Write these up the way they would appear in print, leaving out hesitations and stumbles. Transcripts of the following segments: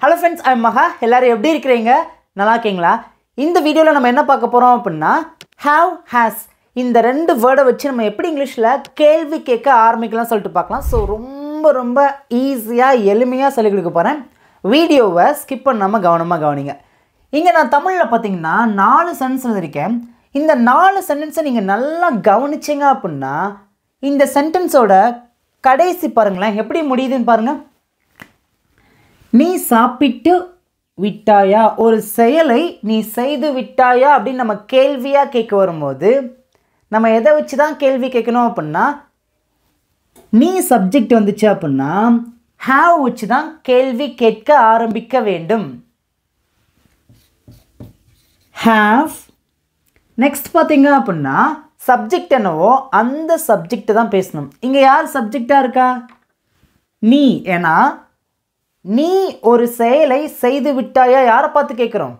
Hello friends, I'm Maha. எல்லாரும் எப்படி இருக்கீங்க? நல்லா இருக்கீங்களா? இந்த வீடியோல நம்ம என்ன பார்க்க போறோம் அப்படினா have has இந்த ரெண்டு வேர்டை வச்சு நம்ம எப்படி இங்கிலீஷ்ல கேள்வி கேட்க ஆரம்பிக்கலாம் சொல்லிட்டு பார்க்கலாம். சோ ரொம்ப ஈஸியா எளிமையா சொல்லி கொடுக்க போறேன். வீடியோவை ஸ்கிப் பண்ணாம கவனமா கவனிங்க. இங்க நான் தமிழ்ல பாத்தீங்கன்னா 4 சென்டென்ஸ் எழுதிருக்கேன். இந்த 4 சென்டென்ஸை நீங்க நல்லா கவனிச்சீங்க அப்படினா இந்த சென்டென்ஸோட கடைசி பாருங்களேன் எப்படி முடியுதுன்னு பாருங்க. நீ சாப்பிட்டு விட்டாயா, ஒரு செயலை நீ செய்து விட்டாயா அப்படின்னு நம்ம கேள்வியா கேட்க வரும்போது நம்ம எதை வச்சு தான் கேள்வி கேட்கணும் அப்படின்னா நீ சப்ஜெக்ட் வந்துச்சு அப்படின்னா have வச்சு தான் கேள்வி கேட்க ஆரம்பிக்க வேண்டும். have நெக்ஸ்ட் பார்த்தீங்க அப்படின்னா சப்ஜெக்ட் என்னவோ அந்த சப்ஜெக்ட் தான் பேசணும். இங்கே யார் சப்ஜெக்டா இருக்கா? நீ. ஏன்னா நீ ஒரு செயலை செய்து விட்டாயா யாரை பார்த்து கேட்குறோம்?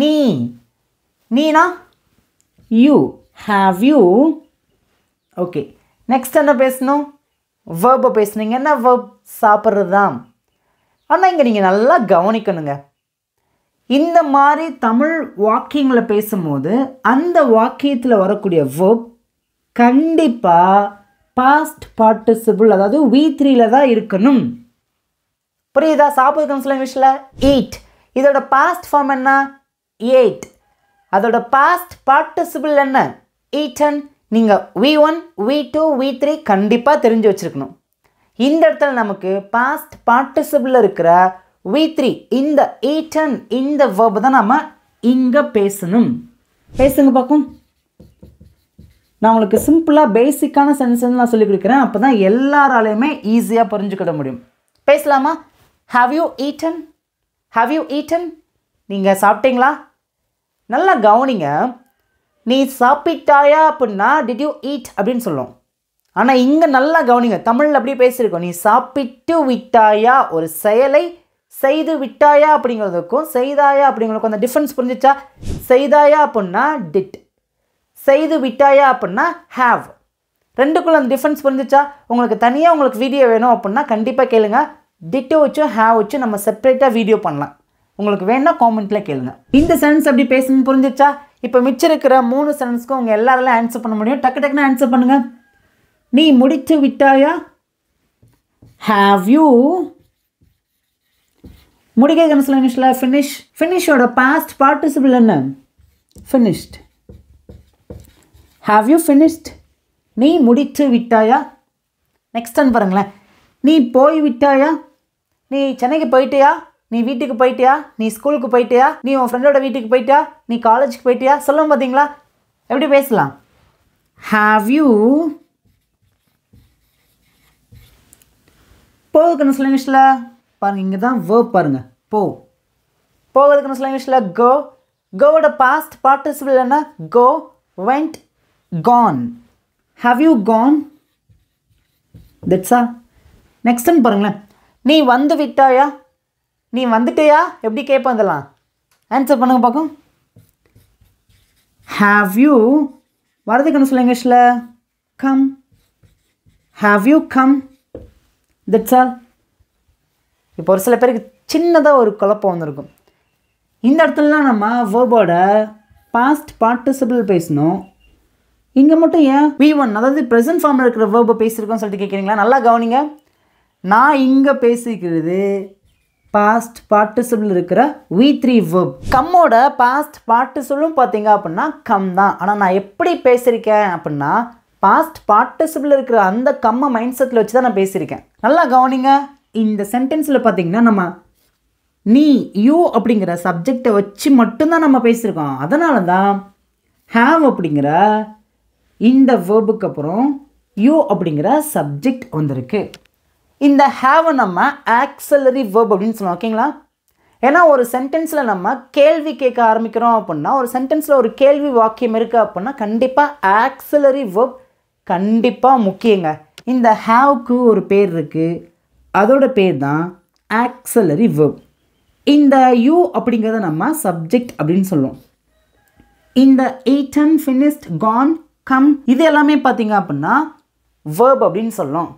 நீ. நீனா you. Have you. Okay, next என்ன பேசணும்? வேர்பை பேசுனீங்க. என்ன வேர்ப்? சாப்பிட்றது தான். ஆனால் இங்கே நீங்கள் நல்லா கவனிக்கணுங்க. இந்த மாதிரி தமிழ் வாக்கியங்களை பேசும்போது அந்த வாக்கியத்தில் வரக்கூடிய வேர்ப் கண்டிப்பாக பாஸ்ட் பார்ட்டிசிபிள், அதாவது V3ல தான் இருக்கணும். புரியுதா? சாப்பிடுறதுன்னு சொல்ல இங்கிலீஷில் eat. இதோட பாஸ்ட் ஃபார்ம் என்ன? ate. அதோட பாஸ்ட் பார்ட்டிசிபிள் என்ன? eaten. நீங்கள் V1, V2, V3 கண்டிப்பாக தெரிஞ்சு வச்சுருக்கணும். இந்த இடத்துல நமக்கு பாஸ்ட் பார்ட்டிசிபிள் இருக்கிற V3 இந்த eaten இந்த verb தான் நம்ம இங்கே பேசணும். பேசுங்க பார்க்கும். நான் உங்களுக்கு சிம்பிளாக பேசிக்கான சென்டென்ஸ் நான் சொல்லிக் கொடுக்குறேன். அப்போ தான் எல்லாராலையுமே ஈஸியாக புரிஞ்சுக்கிட முடியும். பேசலாமா? Have you eaten? Have you eaten? நீங்கள் சாப்பிட்டீங்களா? நல்லா கவனிங்க. நீ சாப்பிட்டாயா அப்படின்னா did you eat அப்படின்னு சொல்லுவோம். ஆனால் இங்கே நல்லா கவனிங்க. தமிழில் அப்படியே பேசியிருக்கோம். நீ சாப்பிட்டு விட்டாயா, ஒரு செயலை செய்து விட்டாயா அப்படிங்கிறதுக்கும் செய்தாயா அப்படிங்கிறதுக்கும் அந்த டிஃப்ரென்ஸ் புரிஞ்சிச்சா? செய்தாயா அப்படின்னா did, செய்து விட்டாயா அப்படின்னா have. ரெண்டுக்குள்ள அந்த டிஃப்ரென்ஸ் புரிஞ்சிச்சா? உங்களுக்கு தனியாக உங்களுக்கு வீடியோ வேணும் அப்படின்னா கண்டிப்பாக கேளுங்க. டிட்டோ வச்சு ஹேவ் வச்சு நம்ம செப்பரேட்டாக வீடியோ பண்ணலாம். உங்களுக்கு வேணா காமெண்ட்டில் கேளுங்க. இந்த சென்டென்ஸ் அப்படி பேசணும்னு புரிஞ்சிச்சா? இப்போ மிச்சம் இருக்கிற 3 சென்டென்ஸ்க்கும் உங்கள் எல்லாராலும் ஆன்சர் பண்ண முடியும். டக்குன்னு ஆன்சர் பண்ணுங்க. நீ முடித்து விட்டாயா? Have you. முடிக்க சொல்ல இங்கிலீஷில் ஃபினிஷ். ஃபினிஷோட பாஸ்ட் பார்ட்டிசிபிள் என்ன? ஃபினிஷ்ட். Have you finished? நீ முடித்து விட்டாயா? நெக்ஸ்ட் ஒன் பாருங்களேன். நீ போய் விட்டாயா? நீ சென்னைக்கு போயிட்டியா? நீ வீட்டுக்கு போயிட்டியா? நீ ஸ்கூலுக்கு போயிட்டியா? நீ உன் ஃப்ரெண்டோட வீட்டுக்கு போயிட்டியா? நீ காலேஜுக்கு போயிட்டியா? சொல்லுவோம் பார்த்தீங்களா? எப்படி பேசலாம்? Have you. போகுதுக்குன்னு சொல்ல இங்கிலீஷில் பாருங்கள். இங்கே தான் வேர்ப் பாருங்கள். போகுதுக்குன்னு சொல்ல இங்கிலீஷில் கோ. கோவோட பாஸ்ட் பார்ட்டிசிபிள் என்ன? Go, went, gone. Have you gone? That's all. Next பாருங்களேன். நீ வந்து விட்டாயா? நீ வந்துட்டியா? எப்படி கேட்போம் இதெல்லாம்? ஆன்சர் பண்ணுங்க பார்க்கும். ஹாவ் யூ வரதுக்குன்னு சொல்ல இங்கிலீஷில் come. Have you come? That's all. இப்போ ஒரு சில பேருக்கு சின்னதாக ஒரு குழப்பம் வந்திருக்கும். இந்த இடத்துலலாம் நம்ம வேர்போட பாஸ்ட் பார்ட்டிசிபிள் பேசணும். இங்கே மட்டும் ஏன் V1 அதாவது ப்ரெசன்ட் ஃபார்மில் இருக்கிற வேர்பை பேசியிருக்கோம்னு சொல்லிட்டு கேட்குறீங்களா? நல்லா கவனிங்க. நான் இங்கே பேசிக்கிறது பாஸ்ட் பார்ட்டிசிபிள் இருக்கிற V3 வேர்ப். கம்மோட பாஸ்ட் பார்ட்டிசிபிளும் பார்த்தீங்க அப்படின்னா கம் தான். ஆனால் நான் எப்படி பேசியிருக்கேன் அப்படின்னா பாஸ்ட் பார்ட்டிசிபிள் இருக்கிற அந்த கம்மை மைண்ட் செட்டில் வச்சு தான் நான் பேசியிருக்கேன். நல்லா கவனிங்க. இந்த சென்டென்ஸில் பார்த்தீங்கன்னா நம்ம நீ யூ அப்படிங்கிற சப்ஜெக்டை வச்சு மட்டும்தான் நம்ம பேசியிருக்கோம். அதனால தான் ஹாவ் அப்படிங்கிற இந்த வேர்புக்கு அப்புறம் யூ அப்படிங்கிற சப்ஜெக்ட் வந்திருக்கு. இந்த ஹேவை நம்ம ஆக்ஸிலரி வேர்ப் அப்படின்னு சொல்லுவோம். ஓகேங்களா? ஏன்னா ஒரு சென்டென்ஸில் நம்ம கேள்வி கேட்க ஆரம்பிக்கிறோம் அப்படின்னா ஒரு சென்டென்ஸில் ஒரு கேள்வி வாக்கியம் இருக்குது அப்படின்னா கண்டிப்பாக ஆக்ஸிலரி வேர்ப் கண்டிப்பாக முக்கியங்க. இந்த ஹேவுக்கு ஒரு பேர் இருக்குது. அதோட பேர் தான் ஆக்ஸிலரி வேர்ப். இந்த யூ அப்படிங்கிறத நம்ம சப்ஜெக்ட் அப்படின்னு சொல்லுவோம். இந்த eaten, finished, gone, come இது எல்லாமே பார்த்தீங்க அப்படின்னா வேர்ப் அப்படின்னு சொல்லணும்.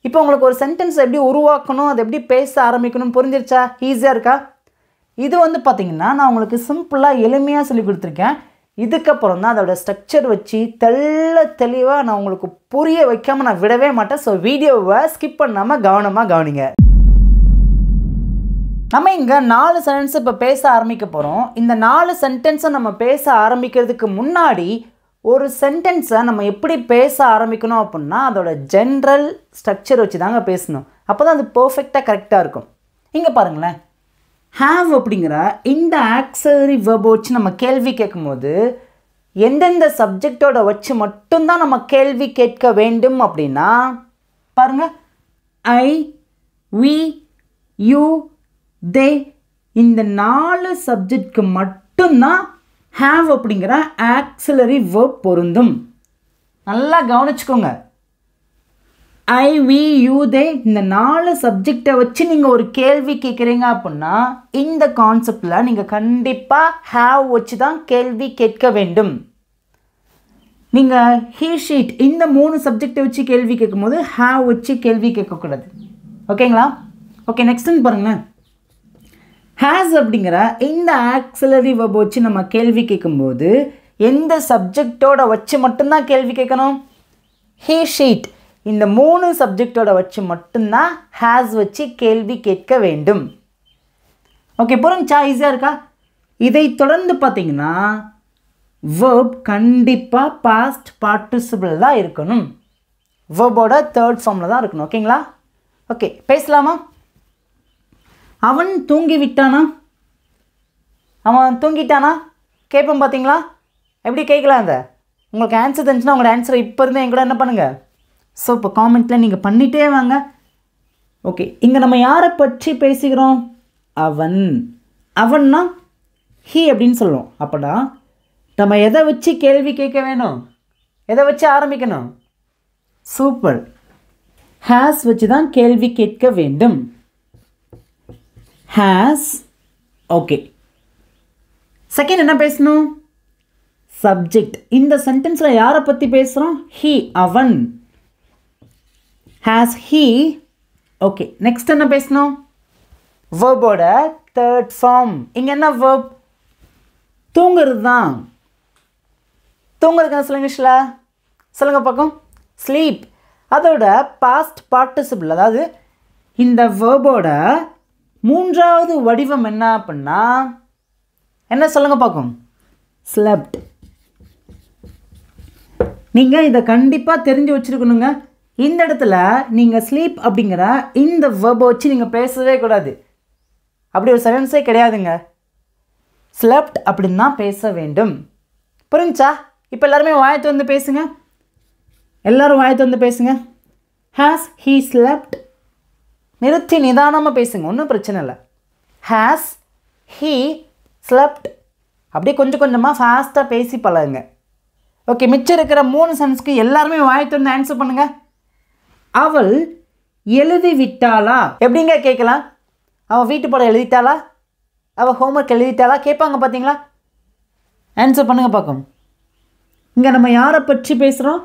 இப்போ உங்களுக்கு ஒரு சென்டென்ஸ் எப்படி உருவாக்கணும், அதை எப்படி பேச ஆரம்பிக்கணும் புரிஞ்சிருச்சா? ஈஸியாக இருக்கா? இது வந்து பார்த்திங்கன்னா நான் உங்களுக்கு சிம்பிளாக எளிமையாக சொல்லி கொடுத்துருக்கேன். இதுக்கப்புறம் தான் அதோட ஸ்ட்ரக்சர் வச்சு தெளிவாக நான் உங்களுக்கு புரிய வைக்காமல் நான் விடவே மாட்டேன். ஸோ வீடியோவை ஸ்கிப் பண்ணாமல் கவனமாக கவனிங்க. நம்ம இங்கே 4 சென்டென்ஸ் இப்போ பேச ஆரம்பிக்க போகிறோம். இந்த 4 சென்டென்ஸை நம்ம பேச ஆரம்பிக்கிறதுக்கு முன்னாடி ஒரு சென்டென்ஸை நம்ம எப்படி பேச ஆரம்பிக்கணும் அப்படின்னா அதோட ஜென்ரல் ஸ்ட்ரக்சர் வச்சு தாங்க பேசணும். அப்போ தான் அது பர்ஃபெக்டாக கரெக்டாக இருக்கும். இங்கே பாருங்களேன், ஹாவ் அப்படிங்கிற இந்த ஆக்ஸிலரி வெர்ப் வச்சு நம்ம கேள்வி கேட்கும்போது எந்தெந்த சப்ஜெக்டோட வச்சு மட்டும்தான் நம்ம கேள்வி கேட்க வேண்டும் அப்படின்னா பாருங்கள், ஐ, வி, யூ, தே இந்த 4 சப்ஜெக்ட்க்கு மட்டும்தான் ஹாவ் அப்படிங்கிற ஆக்ஸிலரி வெர்ப் பொருந்தும். நல்லா கவனிச்சுக்கோங்க. ஐ, வி, யூ, தே இந்த 4 சப்ஜெக்டை வச்சு நீங்கள் ஒரு கேள்வி கேட்குறீங்க அப்படின்னா இந்த கான்செப்டில் நீங்கள் கண்டிப்பாக ஹாவ் வச்சு தான் கேள்வி கேட்க வேண்டும். நீங்கள் ஹீ, ஷீட் இந்த 3 சப்ஜெக்டை வச்சு கேள்வி கேட்கும்போது ஹாவ் வச்சு கேள்வி கேட்கக்கூடாது. ஓகேங்களா? ஓகே, நெக்ஸ்ட்டுன்னு பாருங்களேன். ஹேஸ் அப்படிங்கிற இந்த ஆக்ஸிலரி வெர்ப் வச்சு நம்ம கேள்வி கேட்கும்போது எந்த சப்ஜெக்டோட வச்சு மட்டும்தான் கேள்வி கேட்கணும்? ஹீ, ஷீட் இந்த 3 சப்ஜெக்டோட வச்சு மட்டும்தான் ஹேஸ் வச்சு கேள்வி கேட்க வேண்டும். ஓகே, புரிஞ்சா? ஈஸியாக இருக்கா? இதை தொடர்ந்து பார்த்தீங்கன்னா வெர்ப் கண்டிப்பாக பாஸ்ட் பார்ட்டிசிபிள் தான் இருக்கணும். வெர்போட 3rd ஃபார்மில் தான் இருக்கணும். ஓகேங்களா? ஓகே, பேசலாமா? அவன் தூங்கி விட்டானா? அவன் தூங்கிட்டானா கேட்போம். பார்த்தீங்களா எப்படி கேட்கலாம்? அந்த உங்களுக்கு ஆன்சர் தெரிஞ்சுன்னா உங்களோட ஆன்சரை இப்போ இருந்தால் என் கூட என்ன பண்ணுங்கள்? ஸோ இப்போ காமெண்ட்டில் நீங்கள் பண்ணிகிட்டே வாங்க. ஓகே, இங்கே நம்ம யாரை பற்றி பேசுகிறோம்? அவன். அவன்னா ஹீ அப்படின்னு சொல்லுவோம். அப்போனா நம்ம எதை வச்சு கேள்வி கேட்க வேணும்? எதை வச்சு ஆரம்பிக்கணும்? சூப்பர், ஹேஸ் வச்சு தான் கேள்வி கேட்க வேண்டும். ஹேஸ். ஓகே, செகண்ட் என்ன பேசணும்? சப்ஜெக்ட். இந்த சென்டென்ஸில் யாரை பற்றி பேசுகிறோம்? ஹீ, அவன். Has he. ஓகே, நெக்ஸ்ட் என்ன பேசணும்? வெர்போட 3rd ஃபார்ம். இங்கே என்ன வெர்ப்? தூங்குறது தான். தூங்குறதுக்கு என்ன சொல்லுங்க இங்கிலீஷில்? சொல்லுங்கள் பார்க்கும். ஸ்லீப். அதோட பாஸ்ட் பார்ட்டிசிபிள், அதாவது இந்த வெர்போட 3வது வடிவம் என்ன அப்படின்னா என்ன சொல்லுங்க பார்க்கும்? ஸ்லெப்ட். நீங்கள் இதை கண்டிப்பாக தெரிஞ்சு வச்சுருக்கணுங்க. இந்த இடத்துல நீங்கள் ஸ்லீப் அப்படிங்கிற இந்த வெர்பை வச்சு நீங்கள் பேசவே கூடாது. அப்படி ஒரு சென்டென்ஸே கிடையாதுங்க. ஸ்லெப்ட் அப்படின்னு தான் பேச வேண்டும். புரிஞ்சா? இப்போ எல்லாருமே வாயத்தை வந்து பேசுங்க. எல்லோரும் வாயத்தை வந்து பேசுங்க. Has he slept. நிறுத்தி நிதானமாக பேசுங்க, ஒன்றும் பிரச்சனை இல்லை. Has he slept. அப்படியே கொஞ்சம் கொஞ்சமாக ஃபாஸ்ட்டாக பேசி பழகுங்க. ஓகே, மிச்சம் இருக்கிற 3 சென்ஸ்க்கு எல்லாருமே வாயத்தை வந்து ஆன்சர் பண்ணுங்கள். அவள் எழுதி விட்டாளா? எப்படிங்க கேட்கலாம்? அவள் வீட்டு பாடம் எழுதிட்டாளா? அவள் ஹோம்ஒர்க் எழுதிட்டாளா கேட்பாங்க. பார்த்தீங்களா? ஆன்சர் பண்ணுங்கள் பார்க்கும். இங்கே நம்ம யாரை பற்றி பேசுகிறோம்?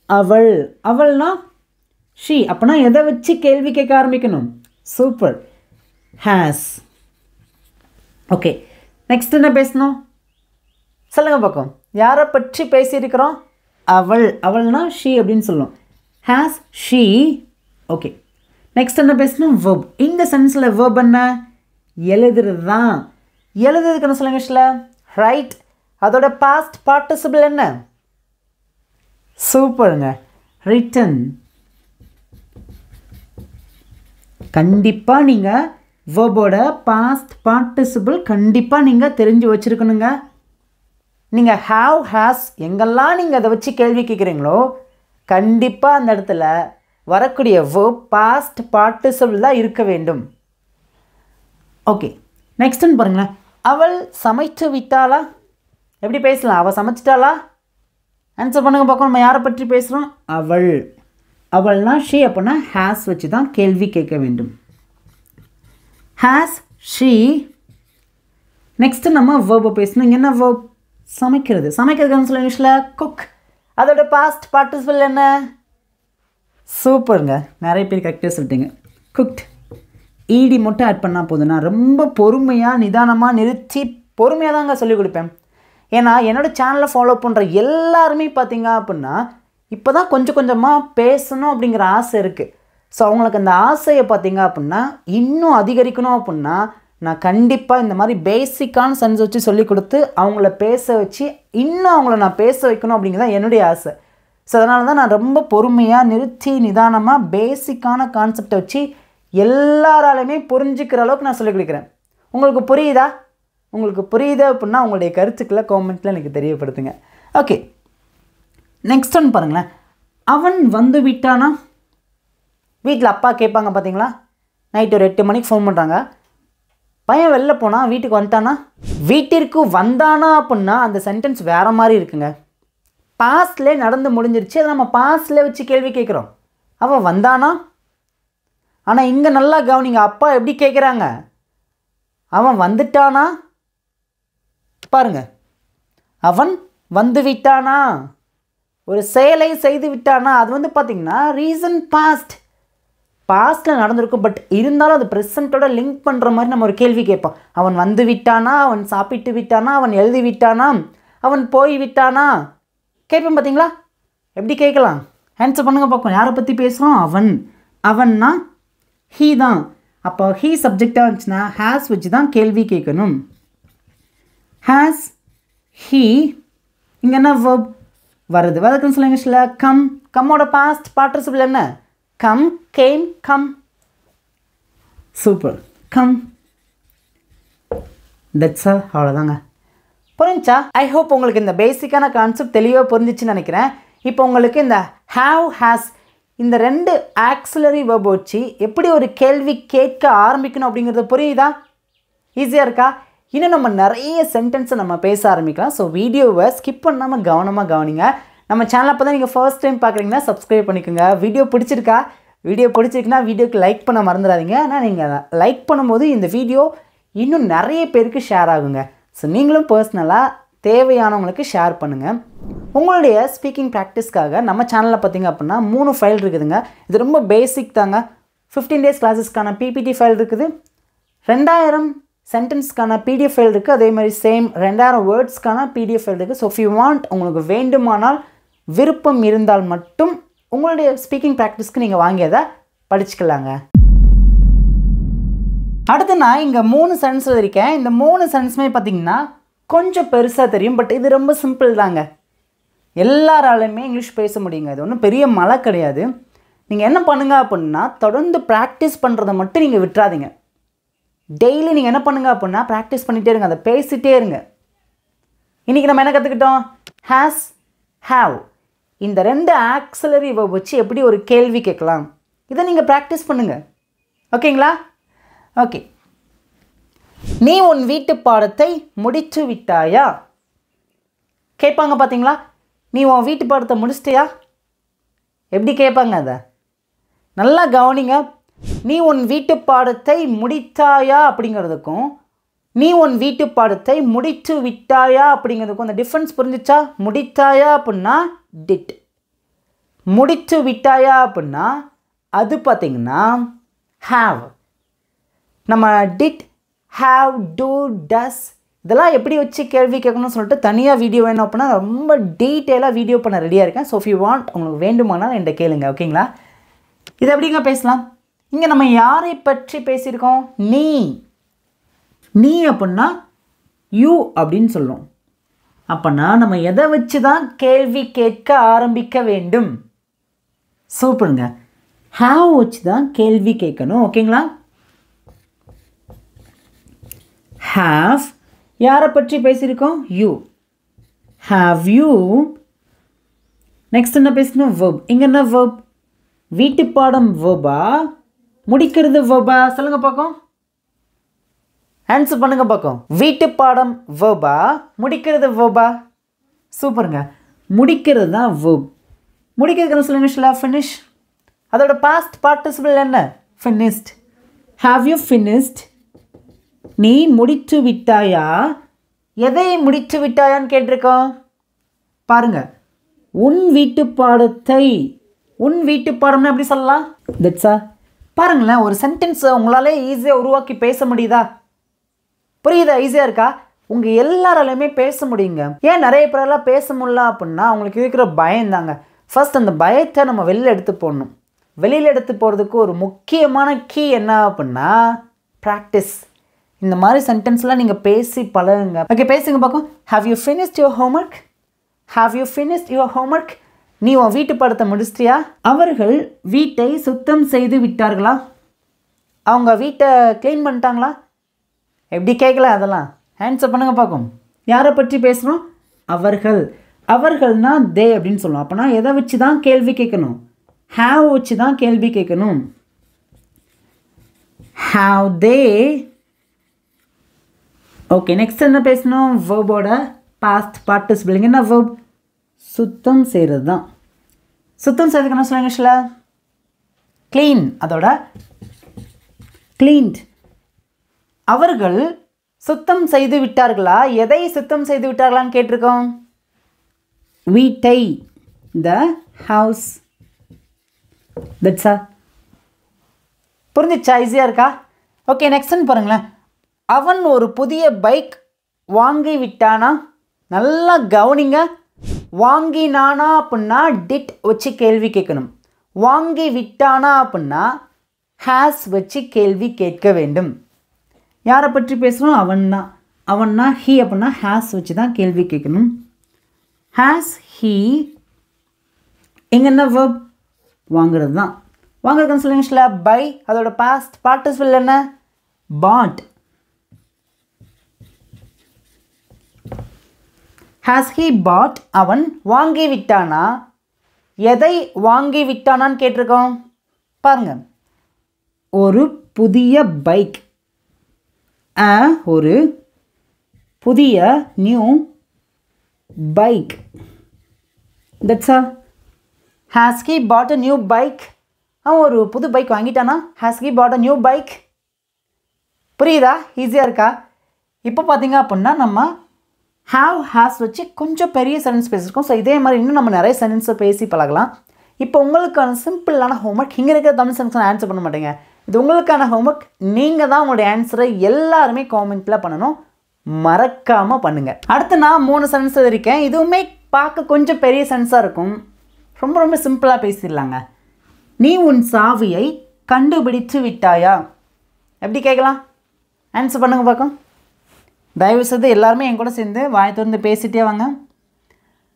அவள். அவள்னா ஷீ. அப்போனா எதை வச்சு கேள்வி கேட்க ஆரம்பிக்கணும்? Super, has. ஓகே, நெக்ஸ்ட் என்ன பேசணும்? சொல்லுங்கள் பார்க்கும். யாரை பற்றி பேசியிருக்கிறோம்? அவள். அவள்னா ஷீ அப்படின்னு சொல்லுவோம். Has she. ஓகே, நெக்ஸ்ட் என்ன பேசணும்? வெர்ப். இந்த சென்ஸில் வெர்ப் என்ன? எழுதுறது தான். எழுதுறதுக்கு என்ன சொல்லுங்க இங்கிலீஷில்? ரைட். அதோட பாஸ்ட் பார்ட்டிசிபிள் என்ன? சூப்பருங்க, ரிட்டன். கண்டிப்பாக நீங்கள் வெர்போட பாஸ்ட் பார்ட்டிசிபிள் கண்டிப்பாக நீங்கள் தெரிஞ்சு வச்சுருக்கணுங்க. நீங்கள் ஹாவ், ஹேஸ் எங்கெல்லாம் நீங்கள் அதை வச்சு கேள்வி கேட்குறீங்களோ கண்டிப்பாக அந்த இடத்துல வரக்கூடிய வெர்ப் பாஸ்ட் பார்ட்டிசிபிள் தான் இருக்க வேண்டும். ஓகே, நெக்ஸ்ட்டுன்னு பாருங்களேன். அவள் சமைத்து விட்டாளா? எப்படி பேசலாம்? அவள் சமைச்சிட்டாளா? ஆன்சர் பண்ணுங்க பார்க்கணும். நம்ம யாரை பற்றி பேசுகிறோம்? அவள். அவள்னா ஷீ. அப்படின்னா ஹேஸ் வச்சு தான் கேள்வி கேட்க வேண்டும். Has she. நெக்ஸ்ட்டு நம்ம வெர்பை பேசணும். இங்கே என்ன வெர்ப்? சமைக்கிறது. சமைக்கிறதுக்கு சொல்ல இங்கிலீஷில் குக். அதோட பாஸ்ட் பார்ட்டிசிபிள் என்ன? சூப்பருங்க, நிறைய பேர் கரெக்டாக சொல்லிட்டீங்க. குக்ட் ஈடி மட்டும் ஆட் பண்ணால் போதும். நான் ரொம்ப பொறுமையாக நிதானமாக நிறுத்தி பொறுமையாக தாங்க சொல்லிக் கொடுப்பேன். ஏன்னா என்னோடய சேனலை ஃபாலோ பண்ணுற எல்லாருமே பார்த்தீங்க அப்படின்னா இப்போ தான் கொஞ்சம் கொஞ்சமாக பேசணும் அப்படிங்கிற ஆசை இருக்குது. ஸோ அவங்களுக்கு அந்த ஆசையை பார்த்தீங்க அப்படின்னா இன்னும் அதிகரிக்கணும் அப்படின்னா நான் கண்டிப்பாக இந்த மாதிரி பேசிக்கான சென்ஸ் வச்சு சொல்லிக் கொடுத்து அவங்கள பேச வச்சு இன்னும் அவங்கள நான் பேச வைக்கணும் அப்படிங்கிறது என்னுடைய ஆசை. ஸோ அதனால தான் நான் ரொம்ப பொறுமையாக நிறுத்தி நிதானமாக பேசிக்கான கான்செப்டை வச்சு எல்லாராலையுமே புரிஞ்சுக்கிற அளவுக்கு நான் சொல்லிக் கொடுக்குறேன். உங்களுக்கு புரியுதா? உங்களுக்கு புரியுது அப்படின்னா உங்களுடைய கருத்துக்களை காமெண்ட்டில் எனக்கு தெரியப்படுத்துங்க. ஓகே, நெக்ஸ்ட் ஒன்று பாருங்களேன். அவன் வந்து விட்டானா? வீட்டில் அப்பா கேட்பாங்க பார்த்தீங்களா, நைட்டு ஒரு 8 மணிக்கு ஃபோன் பண்ணுறாங்க, பையன் வெளில போனால் வீட்டுக்கு வந்துட்டானா? வீட்டிற்கு வந்தானா அப்படின்னா அந்த சென்டென்ஸ் வேறு மாதிரி இருக்குங்க. பாஸ்ட்லேயே நடந்து முடிஞ்சிருச்சு, அதை நம்ம பாஸ்ட்லேயே வச்சு கேள்வி கேட்குறோம். அவன் வந்தானா? ஆனால் இங்கே நல்லா கவனிங்க, அப்பா எப்படி கேட்குறாங்க, அவன் வந்துட்டானா? பாருங்க, அவன் வந்து விட்டானா, ஒரு செயலை செய்து விட்டானா, அது வந்து பார்த்திங்கன்னா ரீசன் பாஸ்ட்டில் நடந்திருக்கும். பட் இருந்தாலும் அது ப்ரெசண்ட்டோட லிங்க் பண்ணுற மாதிரி நம்ம ஒரு கேள்வி கேட்போம். அவன் வந்து விட்டானா, அவன் சாப்பிட்டு விட்டானா, அவன் எழுதி விட்டானா, அவன் போய் விட்டானா, கேட்பேன் பார்த்தீங்களா? எப்படி கேட்கலாம்? ஆன்சர் பண்ணுங்க பார்ப்போம். யாரை பற்றி பேசுகிறோம்? அவன்னா ஹீ தான். அப்போ ஹீ சப்ஜெக்டாக இருந்துச்சுன்னா ஹேஸ் வச்சு தான் கேள்வி கேட்கணும். ஹேஸ், ஹீ, இங்கே என்ன வெர்ப் வருது? வருதுன்னு சொல்லுங்க. இங்கிலீஷில் கம்மோட பாஸ்ட் பார்ட்டிசிபிள் என்ன? Come, game, come. Super, come. That's all. அவ்வளோதாங்க. புரிஞ்சா? ஐ ஹோப் உங்களுக்கு இந்த பேசிக்கான கான்செப்ட் தெளிவாக புரிஞ்சிச்சுன்னு நினைக்கிறேன். இப்போ உங்களுக்கு இந்த ஹாவ், ஹேஸ் இந்த 2 ஆக்சிலரி வெர்ப் வச்சு எப்படி ஒரு கேள்வி கேட்க ஆரம்பிக்கணும் அப்படிங்கிறது புரியுதா? ஈஸியாக இருக்கா? இன்னும் நம்ம நிறைய சென்டென்ஸை நம்ம பேச ஆரம்பிக்கலாம். ஸோ வீடியோவை ஸ்கிப் பண்ணாமல் கவனமாக கவனிங்க. நம்ம சேனலை அப்போ தான் நீங்கள் ஃபர்ஸ்ட் டைம் பார்க்குறீங்கன்னா சப்ஸ்கிரைப் பண்ணிக்கோங்க. வீடியோ பிடிச்சிருக்குன்னா வீடியோக்கு லைக் பண்ண மறந்துடாதீங்க. ஆனால் நீங்கள் லைக் பண்ணும்போது இந்த வீடியோ இன்னும் நிறைய பேருக்கு ஷேர் ஆகுங்க. ஸோ நீங்களும் பர்சனலாக தேவையானவங்களுக்கு ஷேர் பண்ணுங்கள். உங்களுடைய ஸ்பீக்கிங் ப்ராக்டிஸ்க்காக நம்ம சேனலில் பார்த்திங்க அப்படின்னா 3 ஃபைல் இருக்குதுங்க. இது ரொம்ப பேசிக் தாங்க. 15 days கிளாஸஸ்க்கான பிபிடி ஃபைல் இருக்குது, 2000 சென்டென்ஸ்க்கான பிடிஎஃப் ஃபைல் இருக்குது, அதே மாதிரி சேம் 2000 வேர்ட்ஸ்க்கான பிடிஎஃப் ஃபைல் இருக்குது. ஸோ இஃப் யூ வாண்ட், உங்களுக்கு வேண்டுமானால் விருப்பம் இருந்தால் மட்டும் உங்களுடைய ஸ்பீக்கிங் ப்ராக்டிஸ்க்கு நீங்கள் வாங்கி அதை படிச்சுக்கலாங்க. அடுத்து நான் இங்கே 3 சென்டென்ஸ் எழுதியிருக்கேன். இந்த 3 சென்டென்ஸுமே பார்த்திங்கன்னா கொஞ்சம் பெருசாக தெரியும், பட் இது ரொம்ப சிம்பிள் தாங்க. எல்லாராலுமே இங்கிலீஷ் பேச முடியுங்க. இது ஒன்றும் பெரிய மலை கிடையாது. நீங்கள் என்ன பண்ணுங்க அப்படின்னா தொடர்ந்து ப்ராக்டிஸ் பண்ணுறதை மட்டும் நீங்கள் விட்டுறாதீங்க. டெய்லி நீங்கள் என்ன பண்ணுங்க அப்படின்னா ப்ராக்டிஸ் பண்ணிகிட்டே இருங்க, அதை பேசிகிட்டே இருங்க. இன்றைக்கி நம்ம என்ன கற்றுக்கிட்டோம்? ஹேஸ், ஹாவ், இந்த 2 ஆக்சிலரி வெர்ப் வச்சு எப்படி ஒரு கேள்வி கேட்கலாம், இதை நீங்கள் ப்ராக்டிஸ் பண்ணுங்கள். ஓகேங்களா? ஓகே. நீ உன் வீட்டு பாடத்தை முடித்து விட்டாயா? கேட்பாங்க பார்த்தீங்களா? நீ உன் வீட்டு பாடத்தை முடிச்சிட்டியா? எப்படி கேட்பாங்க? அதை நல்லா கவனிங்க. நீ உன் வீட்டு பாடத்தை முடித்தாயா அப்படிங்கிறதுக்கும் நீ உன் வீட்டு பாடத்தை முடித்து விட்டாயா அப்படிங்கிறதுக்கும் அந்த டிஃப்ரென்ஸ் புரிஞ்சிச்சா? முடித்தாயா அப்படின்னா டிட், முடித்து விட்டாயா அப்படின்னா அது பார்த்திங்கன்னா ஹாவ். நம்ம டிட், ஹாவ், டூ, டஸ் இதெல்லாம் எப்படி வச்சு கேள்வி கேட்கணும்னு சொல்லிட்டு தனியாக வீடியோ வேணும் அப்படின்னா ரொம்ப டீட்டெயிலாக வீடியோ பண்ண ரெடியாக இருக்கேன். ஸோ இஃப் யூ வாண்ட், உங்களுக்கு வேண்டுமானால் என்கிட்ட கேளுங்க. ஓகேங்களா? இது எப்படிங்க பேசலாம்? இங்கே நம்ம யாரை பற்றி பேசியிருக்கோம்? நீ அப்படின்னா யூ அப்படின்னு சொல்லுவோம். அப்படின்னா நம்ம எதை வச்சு தான் கேள்வி கேட்க ஆரம்பிக்க வேண்டும்? சூப்பருங்க. ஹாவ் வச்சு தான் கேள்வி கேட்கணும். ஓகேங்களா? ஹாவ், யாரை பற்றி பேசியிருக்கோம்? யூ. Have you. நெக்ஸ்ட் என்ன பேசணும்? வெர்ப். இங்கே என்ன வெர்ப்? வீட்டு பாடம் வெர்பா, முடிக்கிறது வெர்பா? சொல்லுங்க பார்க்கும். ஆன்சர் பண்ணுங்க பார்க்கும். வீட்டு பாடம் வெர்பா, முடிக்கிறது வெர்பா? சூப்பருங்க. முடிக்கிறது தான் வெர்ப். முடிக்கிறதுக்கு சொல்லுங்க ஃபினிஷ். அதோட பாஸ்ட் பார்ட்டிசிபிள் என்ன? ஃபினிஷ்ட். Have you finished? நீ முடித்து விட்டாயா? எதை முடித்து விட்டாயான்னு கேட்டிருக்கோம் பாருங்க. உன் வீட்டு பாடத்தை உன் வீட்டு பாடம்னு எப்படி சொல்லலாம்? தட்ஸா. பாருங்களேன், ஒரு சென்டென்ஸை உங்களாலே ஈஸியாக உருவாக்கி பேச முடியுதா? புரியுதா? ஈஸியாக இருக்கா? உங்கள் எல்லாராலையுமே பேச முடியுங்க. ஏன் நிறைய பேரெல்லாம் பேச முடியல அப்படின்னா அவங்களுக்கு இருக்கிற பயந்தாங்க. ஃபர்ஸ்ட் அந்த பயத்தை நம்ம வெளியில் எடுத்து போடணும். வெளியில் எடுத்து போகிறதுக்கு ஒரு முக்கியமான கீ என்ன அப்படின்னா ப்ராக்டிஸ். இந்த மாதிரி சென்டென்ஸ்லாம் நீங்கள் பேசி பழகுங்க. ஓகே, பேசுங்க பார்க்கும். Have you finished your homework? Have you finished your homework? நீ உன் வீட்டு பாடத்தை முடிச்சிட்டியா? அவர்கள் வீட்டை சுத்தம் செய்து விட்டார்களா? அவங்க வீட்டை க்ளீன் பண்ணிட்டாங்களா? எப்படி கேட்கல? அதெல்லாம் ஆன்சர் பண்ணுங்க பார்க்கும். யாரை பற்றி பேசுகிறோம்? அவர்கள். அவர்கள்னா தே அப்படின்னு சொல்லுவோம். அப்போனா எதை வச்சு தான் கேள்வி கேட்கணும்? ஹாவ் வச்சு தான் கேள்வி கேட்கணும். Have they. ஓகே, நெக்ஸ்ட் என்ன பேசணும்? வேர்போட பாஸ்ட் பார்ட்டிசிபிள். என்ன வேர்ப்? சுத்தம் செய்கிறது தான். சுத்தம் செய்யறதுக்கு என்ன சொல்லுங்க இங்கிலீஷில்? க்ளீன். அதோட க்ளீன்ட். அவர்கள் சுத்தம் செய்து விட்டார்களா? எதை சுத்தம் செய்து விட்டார்களான்னு கேட்டிருக்கோம். வீட்டை. The house. தட்ஸா. புரிஞ்சிச்சா? ஈஸியாக இருக்கா? ஓகே, நெக்ஸ்ட்னு பாருங்களேன். அவன் ஒரு புதிய பைக் வாங்கி விட்டானா? நல்லா கவனிங்க. வாங்கினானா அப்படின்னா டிட் வச்சு கேள்வி கேட்கணும். வாங்கி விட்டானா அப்படின்னா ஹேஸ் வச்சு கேள்வி கேட்க வேண்டும். யாரை பற்றி பேசுகிறோம்? அவன்னா. அவன்னா ஹீ அப்படின்னா ஹேஸ் வச்சு தான் கேள்வி கேட்கணும். Has he. எங்கே என்ன வேர்ப்? வாங்குறது தான். வாங்குறதுன்னு சொல்லுங்க. பை. அதோட பாஸ்ட் பார்ட்டிசிபிள் என்ன? பாட். Has he bought? அவன் வாங்கி விட்டானா? எதை வாங்கி விட்டானான்னு கேட்டிருக்கோம். பாருங்க, ஒரு புதிய பைக். ஒரு புதிய new bike. That's all. Has he bought a new bike? அவன் ஒரு புது பைக் வாங்கிட்டானா? Has he bought a new bike? புரியுதா? ஈஸியாக இருக்கா? இப்போ பார்த்தீங்க அப்படின்னா நம்ம ஹாவ் ஹாஸ் வச்சு கொஞ்சம் பெரிய சென்டென்ஸ் பேசியிருக்கோம். ஸோ இதே மாதிரி இன்னும் நம்ம நிறைய சென்டென்ஸை பேசி பழகலாம். இப்போ உங்களுக்கான சிம்பிளான ஹோம்ஒர்க். இங்கே இருக்கிற தமிழ் சென்டென்ஸ் ஆன்சர் பண்ண மாட்டேங்க. இது உங்களுக்கான ஹோம்ஒர்க். நீங்கள் தான் உங்களுடைய ஆன்சரை எல்லாருமே காமெண்ட்டில் பண்ணணும். மறக்காமல் பண்ணுங்கள். அடுத்து நான் 3 சென்டென்ஸ் எழுதியிருக்கேன். இதுவுமே பார்க்க கொஞ்சம் பெரிய சென்டென்ஸாக இருக்கும். ரொம்ப ரொம்ப சிம்பிளாக பேசிடலாங்க. நீ உன் சாவியை கண்டுபிடித்து விட்டாயா? எப்படி கேட்கலாம்? ஆன்சர் பண்ணுங்க பார்க்கும். தயவுசெய்து எல்லாருமே என் கூட சேர்ந்து வாய் திறந்து பேசிகிட்டே வாங்க.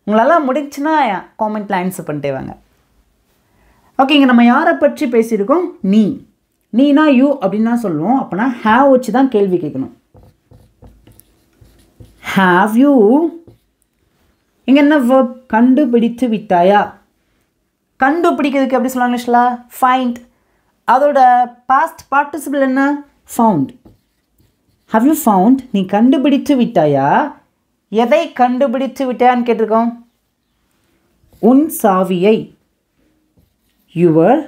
உங்களால் முடிச்சுன்னா காமெண்ட்டில் ஆன்சர் பண்ணிட்டே வாங்க. ஓகேங்க, நம்ம யாரை பற்றி பேசியிருக்கோம்? நீ. நீனா யூ அப்படின்னு தான் சொல்லுவோம். அப்போனா ஹேவ் வச்சு தான் கேள்வி கேட்கணும். Have you. இங்கே என்ன வேர்ப்? கண்டுபிடித்து விட்டாயா? கண்டுபிடிக்கிறதுக்கு எப்படி சொல்லுவாங்க இங்கிலீஷில்? ஃபைண்ட். அதோட பாஸ்ட் பார்ட்டிசிபிள் என்ன? ஃபவுண்ட். Have you found? நீ கண்டுபிடித்து விட்டாயா? எதை கண்டுபிடித்து விட்டாயான்னு கேட்டிருக்கோம். உன் சாவியை. யுவர்.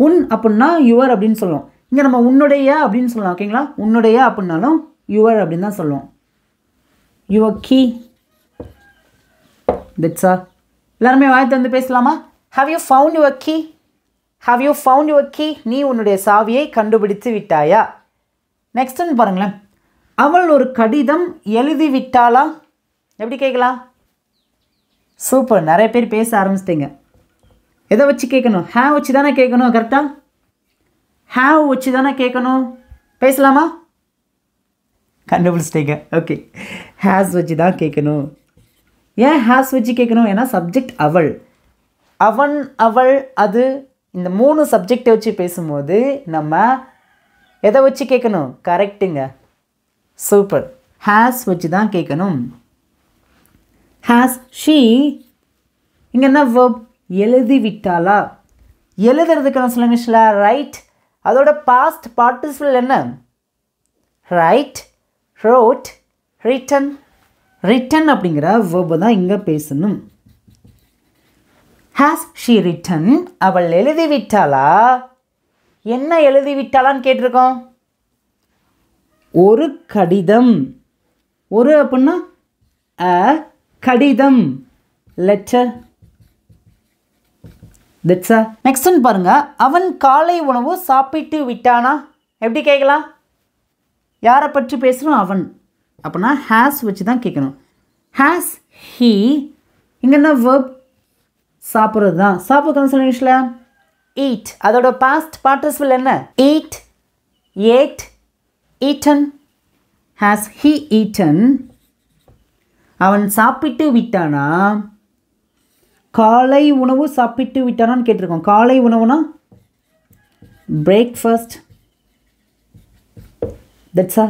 உன் அப்படின்னா யுவர் அப்படின்னு சொல்லுவோம். இங்கே நம்ம உன்னுடைய அப்படின்னு சொல்லலாம். ஓகேங்களா? உன்னுடைய அப்படின்னாலும் யுவர் அப்படின்னு தான் சொல்லுவோம். Your key. தட்ஸா. எல்லாருமே வாய் திறந்து பேசலாமா? How you found your key? How you found your key? நீ உன்னுடைய சாவியை கண்டுபிடித்து விட்டாயா? நெக்ஸ்ட்னு பாருங்களேன். அவள் ஒரு கடிதம் எழுதி விட்டாளா? எப்படி கேட்கலாம்? சூப்பர், நிறைய பேர் பேச ஆரம்பிச்சிட்டிங்க. எதை வச்சு கேட்கணும்? ஹேவ் வச்சு தானே கேட்கணும். கரெக்டாக ஹேவ் வச்சு தானே கேட்கணும். பேசலாமா? கண்டுபிடிச்சிட்டீங்க. ஓகே, ஹேஸ் வச்சு தான் கேட்கணும். ஏன் ஹேஸ் வச்சு கேட்கணும்? ஏன்னா சப்ஜெக்ட் அவள். அவன், அவள், அது, இந்த 3 சப்ஜெக்டை வச்சு பேசும்போது நம்ம எதை வச்சு கேட்கணும்? கரெக்டுங்க. சூப்பர். ஹேஸ் வச்சு தான் கேட்கணும். Has she. இங்கே என்ன வேர்ப்? எழுதி விட்டாளா? எழுதுறதுக்கு என்ன சொல்லுங்க? ரைட். அதோட பாஸ்ட் பார்ட்டிசிபிள் என்ன? Write, wrote, written. ரிட்டன் அப்படிங்கிற வேர்பை தான் இங்கே பேசணும். Has she written? அவள் எழுதி விட்டாளா? என்ன எழுதி விட்டாளான்னு கேட்டிருக்கோம். ஒரு கடிதம். ஒரு அப்படின்னா கடிதம், லெட்டர். தட்ஸா. நெக்ஸ்ட் ஒன் பாருங்க, அவன் காலை உணவு சாப்பிட்டு விட்டானா? எப்படி கேட்கலாம்? யாரை பற்றி பேசுகிறோம்? அவன். அப்படின்னா ஹேஸ் வச்சு தான் கேட்கணும். ஹேஸ் ஹீ, இங்கே என்ன வேர்ப்? சாப்பிட்றது தான். சாப்பிட்றது சொல்ல இங்கிலீஷில் ஈட். அதோட பாஸ்ட் பார்ட்டிசிபிள் என்ன? Eat, ate, eaten. Has he eaten? அவன் சாப்பிட்டு விட்டானா? காலை உணவு சாப்பிட்டு விட்டானான்னு கேட்டிருக்கோம். காலை உணவுனா பிரேக்ஃபாஸ்ட். தட்ஸா.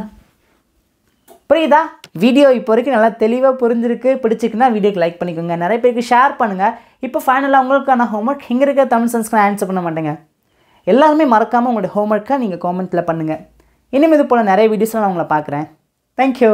புரியுதா? வீடியோ இப்போ வரைக்கும் நல்லா தெளிவாக புரிஞ்சிருக்கு. பிடிச்சிருக்குன்னா வீடியோக்கு லைக் பண்ணிக்கோங்க, நிறைய பேருக்கு ஷேர் பண்ணுங்கள். இப்போ ஃபைனலாக உங்களுக்கான ஹோம்ஒர்க். இங்கே இருக்க தமிழ் சென்ஸ்க்கு ஆன்சர் பண்ண மாட்டேங்க. எல்லாருமே மறக்காமல் உங்களுடைய ஹோம்ஒர்க்கை நீங்கள் காமெண்ட்டில் பண்ணுங்கள். இனிமேல் இது போல் நிறைய வீடியோஸில் நான் உங்களை பார்க்குறேன். தேங்க்யூ.